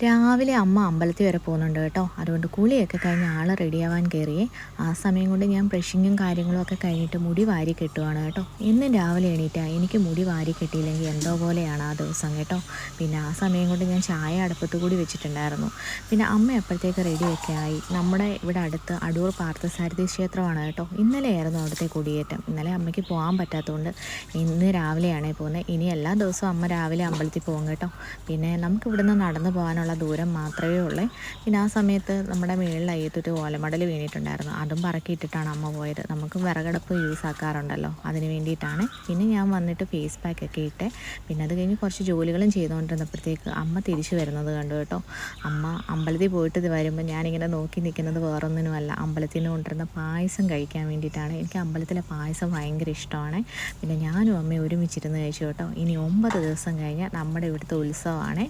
രാവിലെ അമ്മ അമ്പലത്തിൽ വരെ പോകുന്നുണ്ട് കേട്ടോ. അതുകൊണ്ട് കുളിയൊക്കെ കഴിഞ്ഞ് ആൾ റെഡിയാവാൻ കയറിയേ. ആ സമയം കൊണ്ട് ഞാൻ ബ്രഷിങ്ങും കാര്യങ്ങളും ഒക്കെ കഴിഞ്ഞിട്ട് മുടി വാരി കെട്ടുവാണ് കേട്ടോ. ഇന്നും രാവിലെ എണീറ്റാൽ എനിക്ക് മുടി വാരി കെട്ടിയില്ലെങ്കിൽ എന്തോ പോലെയാണ് ആ ദിവസം കേട്ടോ. പിന്നെ ആ സമയം കൊണ്ട് ഞാൻ ചായ അടുപ്പത്ത് കൂടി വെച്ചിട്ടുണ്ടായിരുന്നു. പിന്നെ അമ്മ അപ്പോഴത്തേക്ക് റെഡിയൊക്കെ ആയി. നമ്മുടെ ഇവിടെ അടുത്ത് അടൂർ പാർത്ഥസാരഥി ക്ഷേത്രമാണ് കേട്ടോ. ഇന്നലെയായിരുന്നു അവിടുത്തെ കുടിയേറ്റം. ഇന്നലെ അമ്മയ്ക്ക് പോകാൻ പറ്റാത്തതുകൊണ്ട് ഇന്ന് രാവിലെയാണേ പോകുന്നത്. ഇനി എല്ലാ ദിവസവും അമ്മ രാവിലെ അമ്പലത്തിൽ പോകും കേട്ടോ. പിന്നെ നമുക്ക് ഇവിടുന്ന് നടന്നു പോകാനുള്ള ദൂരം മാത്രമേ ഉള്ളൂ. പിന്നെ ആ സമയത്ത് നമ്മുടെ മേളിൽ അയ്യത്തൊരു ഓലമടൽ വീണിട്ടുണ്ടായിരുന്നു. അതും പറക്കിയിട്ടിട്ടാണ് അമ്മ പോയത്. നമുക്ക് വിറകടുപ്പ് യൂസ് ആക്കാറുണ്ടല്ലോ, അതിന് വേണ്ടിയിട്ടാണ്. പിന്നെ ഞാൻ വന്നിട്ട് ഫേസ് പാക്കൊക്കെ ഇട്ട് പിന്നെ അത് കഴിഞ്ഞ് കുറച്ച് ജോലികളും ചെയ്തുകൊണ്ടിരുന്നപ്പോഴത്തേക്ക് അമ്മ തിരിച്ചു വരുന്നത് കണ്ടു കേട്ടോ. അമ്മ അമ്പലത്തിൽ പോയിട്ട് ഇത് വരുമ്പോൾ ഞാനിങ്ങനെ നോക്കി നിൽക്കുന്നത് വേറൊന്നിനുമല്ല, അമ്പലത്തിൽ നിന്ന് കൊണ്ടിരുന്ന പായസം കഴിക്കാൻ വേണ്ടിയിട്ടാണ്. എനിക്ക് അമ്പലത്തിലെ പായസം ഭയങ്കര ഇഷ്ടമാണ്. പിന്നെ ഞാനും അമ്മയും ഒരുമിച്ചിരുന്ന് കഴിച്ചു കേട്ടോ. ഇനി 9 ദിവസം കഴിഞ്ഞാൽ നമ്മുടെ ഇവിടുത്തെ ഉത്സവമാണ്.